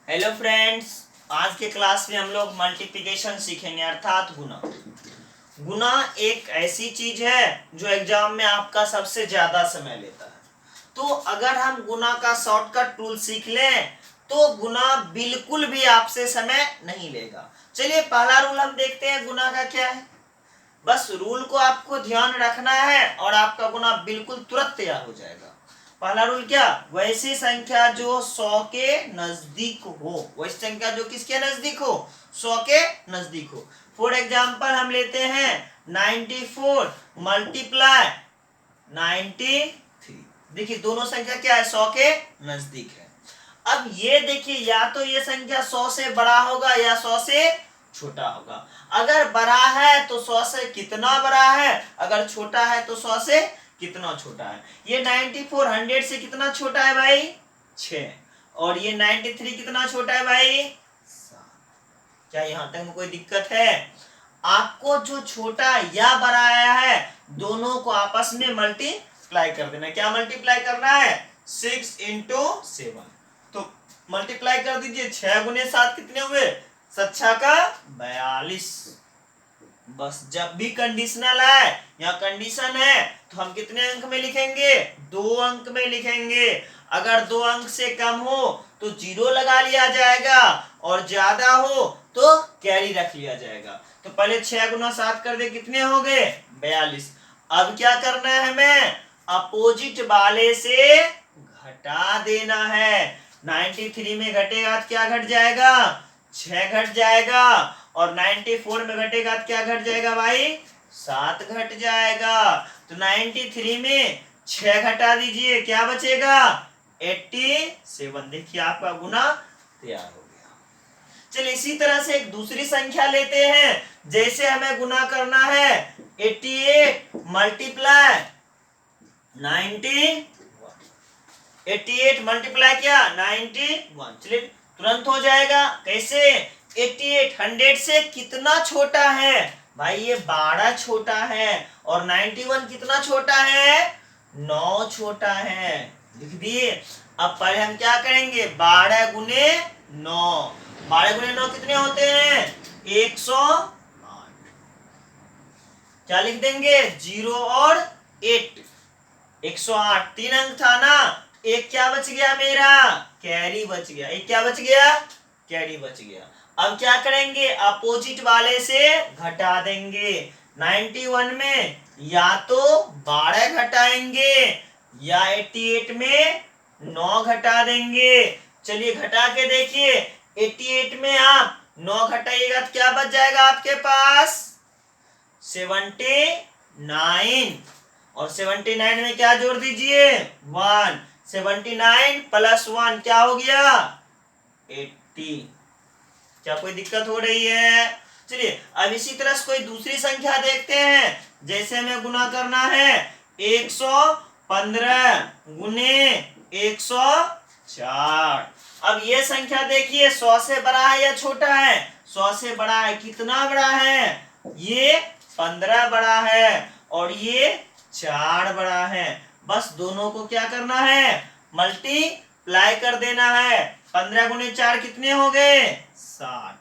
Hello friends, आज के class में हम लोग मल्टीप्लिकेशन सीखेंगे अर्थात गुना। गुना एक ऐसी चीज है जो एग्जाम में आपका सबसे ज्यादा समय लेता है। तो अगर हम गुना का शॉर्टकट टूल सीख लें तो गुना बिल्कुल भी आपसे समय नहीं लेगा। चलिए पहला रूल हम देखते हैं गुना का क्या है। बस रूल को आपको ध्यान रखना है और आपका गुना बिल्कुल तुरंत तैयार हो जाएगा। पहला रूल क्या, वैसी संख्या जो 100 के नजदीक हो। वैसी संख्या जो किसके नजदीक हो, 100 के नजदीक हो। फॉर एग्जाम्पल हम लेते हैं 94 मल्टीप्लाई 93। देखिए दोनों संख्या क्या है, 100 के नजदीक है। अब ये देखिए, या तो ये संख्या 100 से बड़ा होगा या 100 से छोटा होगा। अगर बड़ा है तो 100 से कितना बड़ा है, अगर छोटा है तो 100 से कितना छोटा है। ये 94 100 से कितना छोटा है भाई, 6। और ये 93 कितना छोटा है भाई, 7। क्या यहाँ तक में कोई दिक्कत है? आपको जो छोटा या बड़ा आया है दोनों को आपस में मल्टीप्लाई कर देना। क्या मल्टीप्लाई करना है, 6 इंटू 7। तो मल्टीप्लाई कर दीजिए, 6 गुने 7 कितने हुए, 7 का 42। बस जब भी कंडीशनल है या कंडीशन है तो हम कितने अंक में लिखेंगे, 2 अंक में लिखेंगे। अगर 2 अंक से कम हो तो 0 लगा लिया जाएगा और ज्यादा हो तो कैरी रख लिया जाएगा। तो पहले 6 गुना 7 कर दे, कितने हो गए, 42। अब क्या करना है हमें, अपोजिट वाले से घटा देना है। 93 में घटेगा तो क्या घट जाएगा, 6 घट जाएगा। और 94 में घटेगा तो क्या घट जाएगा भाई, 7 घट जाएगा। तो 93 में 6 घटा दीजिए, क्या बचेगा, 87। देखिए आपका गुना तैयार हो गया। चलिए इसी तरह से एक दूसरी संख्या लेते हैं। जैसे हमें गुना करना है 88 मल्टीप्लाई 91। 88 मल्टीप्लाई क्या, 91। चलिए तुरंत हो जाएगा। कैसे, 88 100 से कितना छोटा है भाई, ये 12 छोटा है। और 91 कितना छोटा है, 9 छोटा है। लिख दिए। अब पहले हम क्या करेंगे, 12 गुने 9। 12 गुने 9 कितने होते हैं, 108। क्या लिख देंगे, 0 और 8, 108। 3 अंक था ना, एक क्या बच गया मेरा, कैरी बच गया। एक क्या बच गया, कैरी बच गया। अब क्या करेंगे, अपोजिट वाले से घटा देंगे। 91 में या तो 12 घटाएंगे या 88 में 9 घटा देंगे। चलिए घटा के देखिए, 88 में आप 9 घटाइएगा तो क्या बच जाएगा आपके पास, 79। और 79 में क्या जोड़ दीजिए, 1। 79 प्लस 1 क्या हो गया, 80। क्या कोई दिक्कत हो रही है? चलिए अब इसी तरह से कोई दूसरी संख्या देखते हैं। जैसे हमें गुना करना है 115 गुने 104। अब ये संख्या देखिए 100 से बड़ा है या छोटा है, 100 से बड़ा है। कितना बड़ा है, ये 15 बड़ा है और ये 4 बड़ा है। बस दोनों को क्या करना है, मल्टीप्लाई कर देना है। 15 गुने 4 कितने हो गए, 60।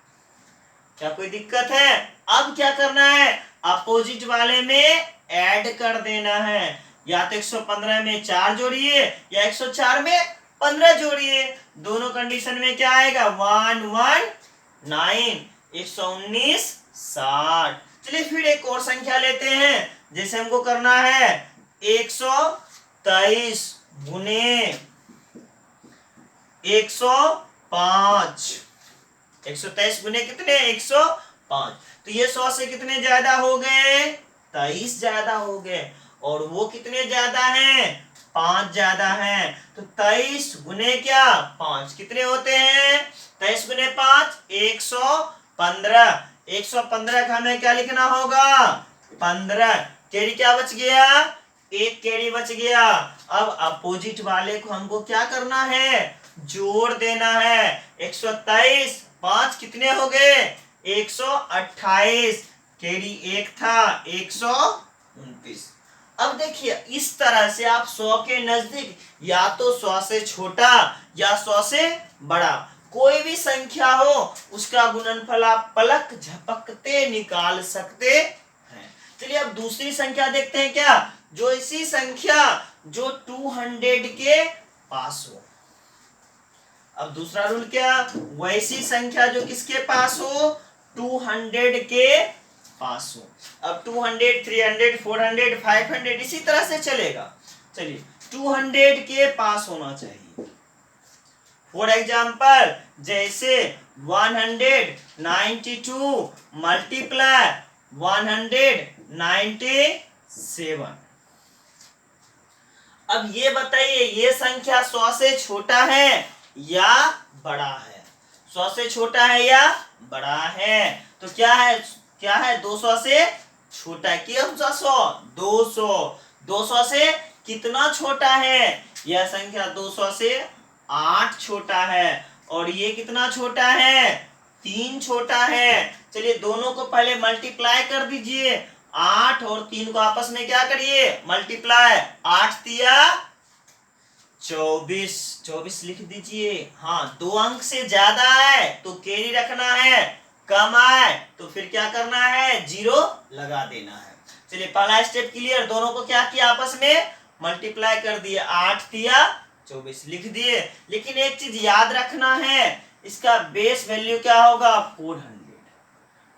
क्या कोई दिक्कत है? अब क्या करना है, अपोजिट वाले में ऐड कर देना है। या तो 115 में 4 जोड़िए या 104 में 15 जोड़िए। दोनों कंडीशन में क्या आएगा, 119, 119 60। चलिए फिर एक और संख्या लेते हैं। जैसे हमको करना है 123 गुने 105। 123 गुने कितने, 105। तो ये 100 से कितने ज्यादा हो गए, 23 ज्यादा हो गए। और वो कितने ज्यादा हैं, 5 ज्यादा हैं। तो 23 गुने क्या, 5 कितने होते हैं, 23 गुने 5 115। 115 का हमें क्या लिखना होगा, 15। कैरी क्या बच गया, एक कैरी बच गया। अब अपोजिट वाले को हमको क्या करना है, जोड़ देना है। 123 5 कितने हो गए, 128। कैरी एक था, 129। अब देखिए इस तरह से आप 100 के नजदीक या तो 100 से छोटा या 100 से बड़ा कोई भी संख्या हो उसका गुणनफल आप पलक झपकते निकाल सकते हैं। चलिए अब दूसरी संख्या देखते हैं क्या, जो ऐसी संख्या जो 200 के पास हो। अब दूसरा रूल क्या, वैसी संख्या जो किसके पास हो, 200 के पास हो। अब 200, 300, 400, 500 इसी तरह से चलेगा। चलिए 200 के पास होना चाहिए। फॉर एग्जाम्पल जैसे 192 मल्टीप्लाई 197। अब ये बताइए ये संख्या 100 से छोटा है या बड़ा है, 100 से छोटा है या बड़ा है, तो क्या है 200 से छोटा है कि 100, 200 से कितना छोटा है, यह संख्या 200 से 8 छोटा है, और ये कितना छोटा है, 3 छोटा है। चलिए दोनों को पहले मल्टीप्लाई कर दीजिए, 8 और 3 को आपस में क्या करिए, मल्टीप्लाई, 8 तिया 24 लिख दीजिए। हाँ, 2 अंक से ज्यादा है तो कैरी रखना है, कम आए तो फिर क्या करना है, 0 लगा देना है। चलिए पहला स्टेप क्लियर, दोनों को क्या किया, आपस में मल्टीप्लाई कर दिए, 8 तिया 24 लिख दिए। लेकिन एक चीज याद रखना है, इसका बेस वैल्यू क्या होगा, 400।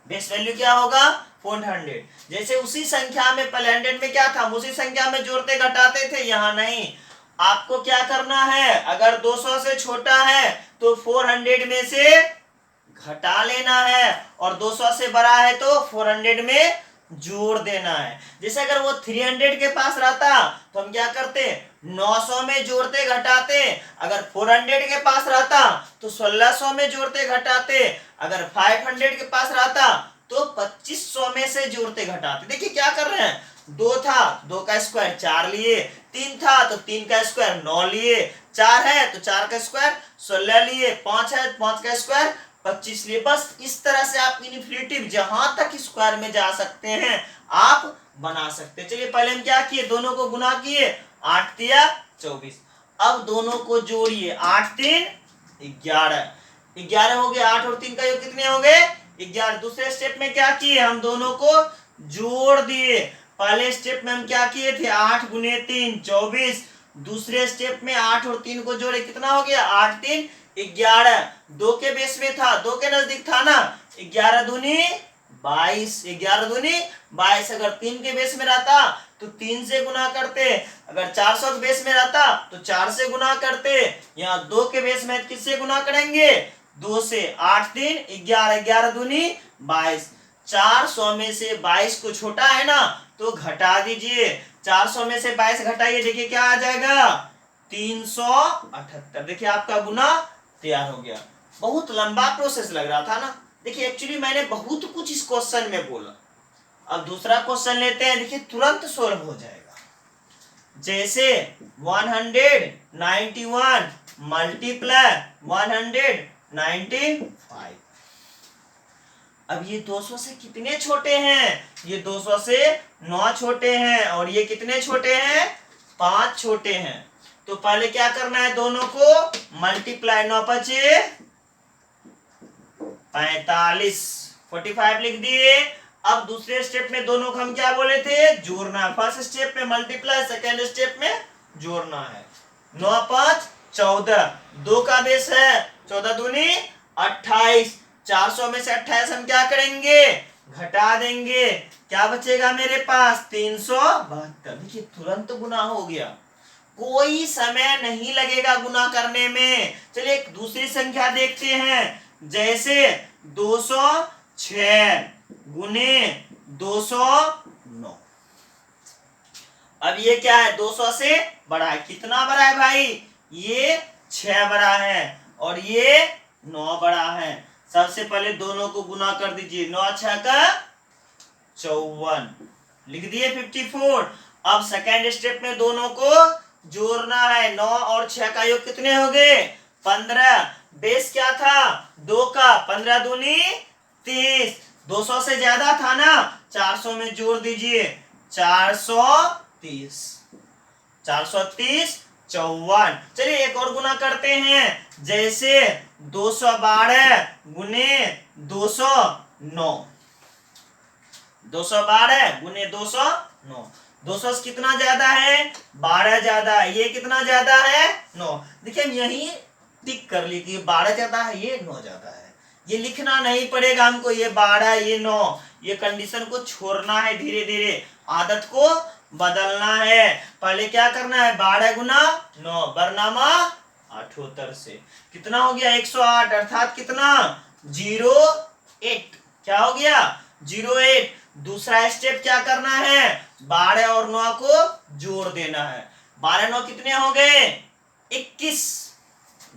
बेस वैल्यू क्या होगा, 400। जैसे उसी संख्या में पहले 100 में क्या था, हम उसी संख्या में जोड़ते घटाते थे, यहाँ नहीं। आपको क्या करना है, अगर 200 से छोटा है तो 400 में से घटा लेना है, और 200 से बड़ा है तो 400 में जोड़ देना है। जैसे अगर वो 300 के पास रहता तो हम क्या करते, 900 में जोड़ते घटाते, अगर 400 के पास रहता तो 1600 में जोड़ते घटाते, अगर 500 के पास रहता तो 2500 में से जोड़ते घटाते। देखिए क्या कर रहे हैं, 2 था, 2 का स्क्वायर 4 लिए, 3 था तो 3 का स्क्वायर 9 लिए, 4 है तो 4 का स्क्वायर 16 लिए, 5 है तो 5 का स्क्वायर 25 लिए। बस इस तरह से आप इन्फिनिटिव जहां तक स्क्वायर में जा सकते हैं आप बना सकते हैं। चलिए पहले हम क्या किए, दोनों को गुना किए, 8 तिया 24। अब दोनों को जोड़िए, 8 3 11, 11 हो गए, 8 और 3 का योग कितने हो गए, 11। दूसरे स्टेप में क्या किए, हम दोनों को जोड़ दिए। पहले स्टेप में हम क्या किए थे, 8 गुने 3 24। दूसरे स्टेप में 8 और 3 को जोड़े, कितना हो गया, 8 3 11। 2 के बेस में था, 2 के नजदीक था ना, 11 दूनी 22, 11 दूनी 22। अगर 3 के बेस में रहता तो 3 से गुना करते, अगर 400 के बेस में रहता तो 4 से गुना करते, यहाँ 2 के बेस में किससे गुना करेंगे, 2 से। 8 3 11, 11 दूनी 22। 400 में से 22 को छोटा है ना तो घटा दीजिए, 400 में से 22 घटाइए, देखिए क्या आ जाएगा, 378। देखिए आपका गुना तैयार हो गया। बहुत लंबा प्रोसेस लग रहा था ना, देखिए एक्चुअली मैंने बहुत कुछ इस क्वेश्चन में बोला। अब दूसरा क्वेश्चन लेते हैं, देखिए तुरंत सोल्व हो जाएगा। जैसे 191 मल्टीप्लाई 195। अब ये 200 से कितने छोटे हैं, ये 200 से 9 छोटे हैं, और ये कितने छोटे हैं, 5 छोटे हैं। तो पहले क्या करना है, दोनों को मल्टीप्लाई, 9 पचे 45, 45 लिख दिए। अब दूसरे स्टेप में दोनों को हम क्या बोले थे, जोड़ना। फर्स्ट स्टेप में मल्टीप्लाई, सेकेंड स्टेप में जोड़ना है। 9 5 14, 2 का बेस है 14 दूनी 28। 400 में से 28 हम क्या करेंगे, घटा देंगे, क्या बचेगा मेरे पास, 372। देखिए तुरंत गुना हो गया, कोई समय नहीं लगेगा गुना करने में। चलिए एक दूसरी संख्या देखते हैं, जैसे 206 गुने 209। अब ये क्या है, 200 से बड़ा है, कितना बड़ा है भाई, ये 6 बड़ा है और ये 9 बड़ा है। सबसे पहले दोनों को गुना कर दीजिए, 9 6 का 54 लिख दिए 54। अब सेकेंड स्टेप में दोनों को जोड़ना है, 9 और 6 का योग कितने हो गए, 15। बेस क्या था, 2 का, 15 दूनी 30। 200 से ज्यादा था ना, 400 में जोड़ दीजिए, 430। 54। चलिए एक और गुना करते हैं, जैसे 212 गुने 209, 212 गुने 209, 200 से कितना ज्यादा है, 12 ज्यादा है, ये कितना ज्यादा है, 9। देखिए हम यही टिक कर ली कि 12 ज्यादा है, ये 9 ज्यादा है, ये लिखना नहीं पड़ेगा हमको, ये 12 ये 9, ये कंडीशन को छोड़ना है, धीरे धीरे आदत को बदलना है। पहले क्या करना है, 12 गुना 9 बरनामा 78 से कितना हो गया, 108, अर्थात कितना, 08। क्या हो गया, 08। दूसरा स्टेप क्या करना है, 12 और 9 को जोड़ देना है। 12 9 कितने हो गए, 21।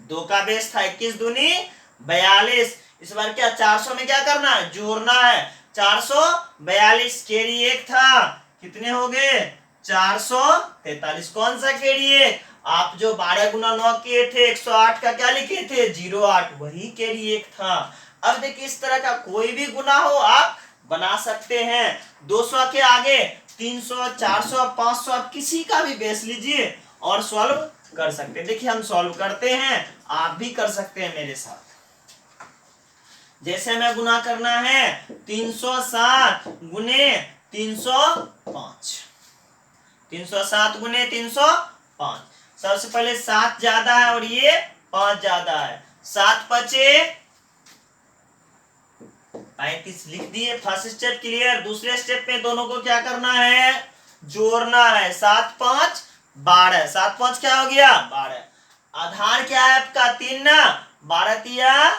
2 का बेस था, 21 दूनी 42। इस बार क्या 400 में क्या करना है, जोड़ना है। 442 कैरी 1 था, कितने हो गए, 443। कौन सा कैरी 1, आप जो 12 गुना 9 किए थे 108 का क्या लिखे थे, 08, वही कैरी 1 था। अब देखिए इस तरह का कोई भी गुना हो आप बना सकते हैं। 200 के आगे 300 400 500 आप किसी का भी बेस लीजिए और सॉल्व कर सकते हैं। देखिए हम सॉल्व करते हैं, आप भी कर सकते हैं मेरे साथ। जैसे हमें गुना करना है 307 गुने 305, 307 गुने 305। सबसे पहले 7 ज्यादा है और ये 5 ज्यादा है, 7 पचे 35 लिख दिए। First step clear. दूसरे स्टेप में दोनों को क्या करना है, जोड़ना है। 7 5 12, 7 5 क्या हो गया, 12। आधार क्या है आपका, 3 ना, 12 तिया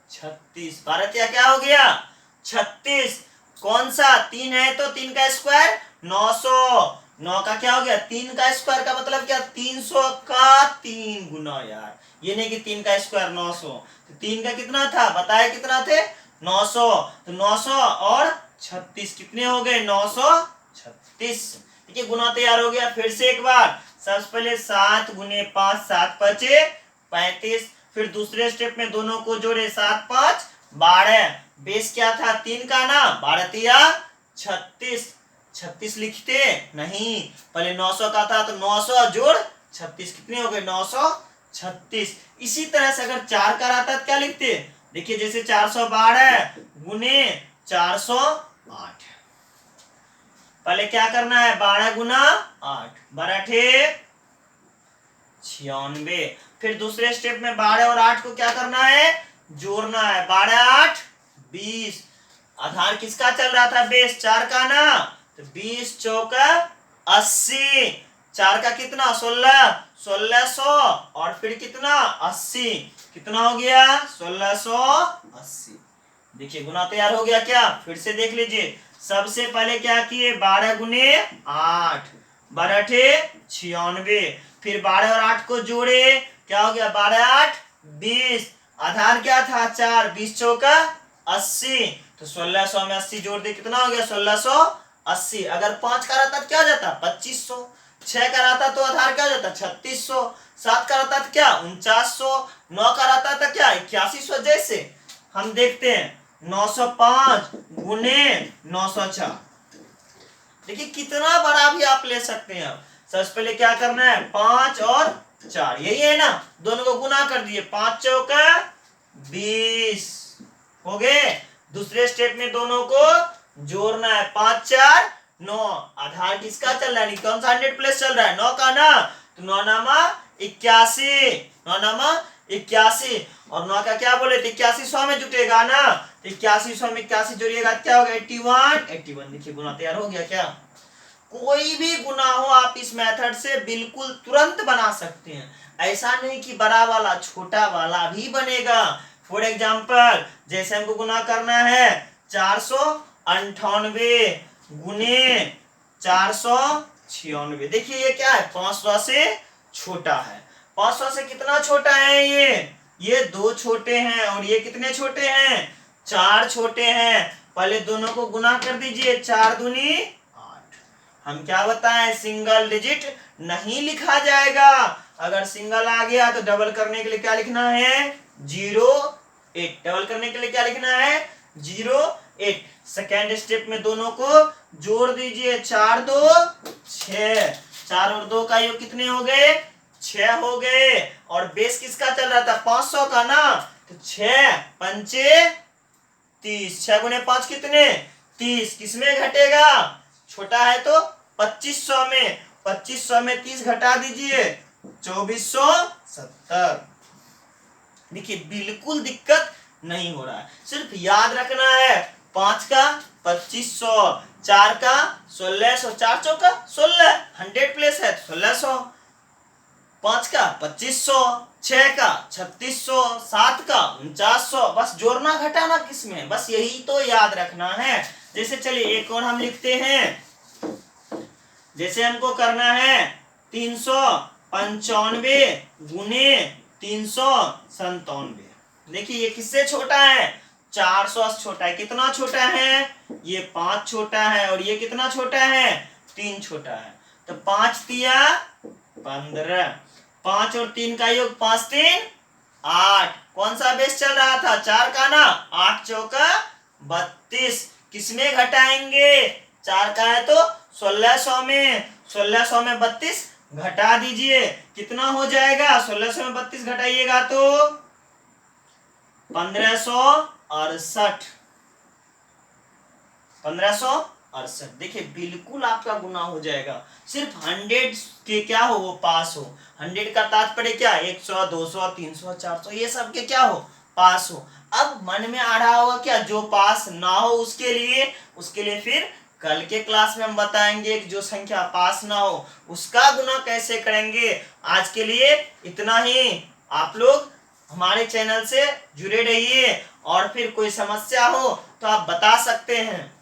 36, 12 तिया क्या हो गया, 36। कौन सा, 3 है तो 3 का स्क्वायर 900, 9 का क्या हो गया, 3 का स्क्वायर का मतलब क्या, 300 का 3 गुना। यार ये नहीं कि 3 का स्क्वायर 900, तो 3 का कितना था, बताया कितना थे, 900। तो 900 और 36 कितने हो गए, 936। देखिए गुना तैयार हो गया। फिर से एक बार, सबसे पहले 7 गुने 5, 7 पचे 35। फिर दूसरे स्टेप में दोनों को जोड़े, 7 5 12। बेस क्या था, 3 का ना, 12 तिया 36, 36 लिखते नहीं, पहले 900 का था तो 900 जोड़ 36 कितने हो गए, 936। इसी तरह से अगर 4 का रहता तो क्या लिखते, देखिए जैसे 412 गुने 408। पहले क्या करना है, 12 गुना 8, 12 96। फिर दूसरे स्टेप में 12 और 8 को क्या करना है, जोड़ना है। 12 8 20। आधार किसका चल रहा था, बेस 4 का ना, तो 20 चौका 80। 4 का कितना, 16, 1600 और फिर कितना 80, कितना हो गया 1680। देखिए गुना तैयार हो गया क्या, फिर से देख लीजिए। सबसे पहले क्या किए, 12 गुने 8, 12 96। फिर 12 और 8 को जोड़े, क्या हो गया, 12 8 20। आधार क्या था 4, 20 चौका 80, तो 1600 में 80 जोड़ दे, कितना हो गया 1680। अगर 5 का रहता तो क्या हो जाता 2500, 6 का रहता तो आधार क्या हो जाता 3600, 7 का रहता तो क्या 4900, 9 का रहता था क्या 8100। जैसे हम देखते हैं 905 गुने 904। देखिए कितना बड़ा भी आप ले सकते हैं। सबसे पहले क्या करना है, 5 और 4 यही है ना, दोनों को गुना कर दिए, 5 चौका 20 हो गए। दूसरे स्टेप में दोनों को जोड़ना है, 5 4 9। आधार किसका चल रहा है, कौन सा 100 प्लस चल रहा है, 9 का ना, तो 9 नामा 81, 9 नामा 81। और 9 का क्या बोले, 81 100 में जुटेगा ना, 81 100 में 81 जोड़िएगा क्या होगा 81, 81। देखिए गुना तैयार हो गया क्या। कोई भी गुना हो आप इस मेथड से बिल्कुल तुरंत बना सकते हैं। ऐसा नहीं कि बड़ा वाला छोटा वाला भी बनेगा। फॉर एग्जाम्पल जैसे हमको गुना करना है 498 गुने 496। देखिए ये क्या है, 500 से छोटा है। 500 से कितना छोटा है, ये 2 छोटे हैं और ये कितने छोटे हैं, 4 छोटे हैं। पहले दोनों को गुना कर दीजिए, 4 दूनी 8। हम क्या बताएं, सिंगल डिजिट नहीं लिखा जाएगा। अगर सिंगल आ गया तो डबल करने के लिए क्या लिखना है, 08। डबल करने के लिए क्या लिखना है, 08। सेकेंड स्टेप में दोनों को जोड़ दीजिए, 4 2 6, 4 और 2 का योग कितने हो गए 6 हो गए, और बेस किसका चल रहा था 500 का ना, तो 6 पंचे 30, 6 गुने 5 कितने 30, किसमें घटेगा, छोटा है तो 2500 में, 2500 में 30 घटा दीजिए 2470। देखिए बिल्कुल दिक्कत नहीं हो रहा है, सिर्फ याद रखना है 5 का 2500, 4 का 1600, 4 चौका 16, 100 प्लेस है 1600, 5 का 2500, 6 का 3600, 7 का 4900, बस जोड़ना घटाना किसमें, बस यही तो याद रखना है। जैसे चलिए एक और हम लिखते हैं, जैसे हमको करना है 395 गुने 397। देखिए ये किससे छोटा है, 400 से छोटा है, कितना छोटा है, ये 5 छोटा है, और ये कितना छोटा है 3 छोटा है, तो 5 तिया 15, 5 और 3 का योग 5 3 8, कौन सा बेस चल रहा था 4 का ना, 8 चौका 32, किसमें घटाएंगे, 4 का है तो 1600 में, 1600 में 32 घटा दीजिए, कितना हो जाएगा, 1600 में 32 घटाइएगा तो 1568, 1568। देखिए बिल्कुल आपका गुना हो जाएगा, सिर्फ 100 के क्या हो वो पास हो, 100 का तात्पर्य क्या, 100 200 300 400 ये सब के क्या हो पास हो। अब मन में आ रहा होगा क्या, जो पास ना हो उसके लिए फिर कल के क्लास में हम बताएंगे कि जो संख्या पास ना हो उसका गुना कैसे करेंगे। आज के लिए इतना ही, आप लोग हमारे चैनल से जुड़े रहिए, और फिर कोई समस्या हो तो आप बता सकते हैं।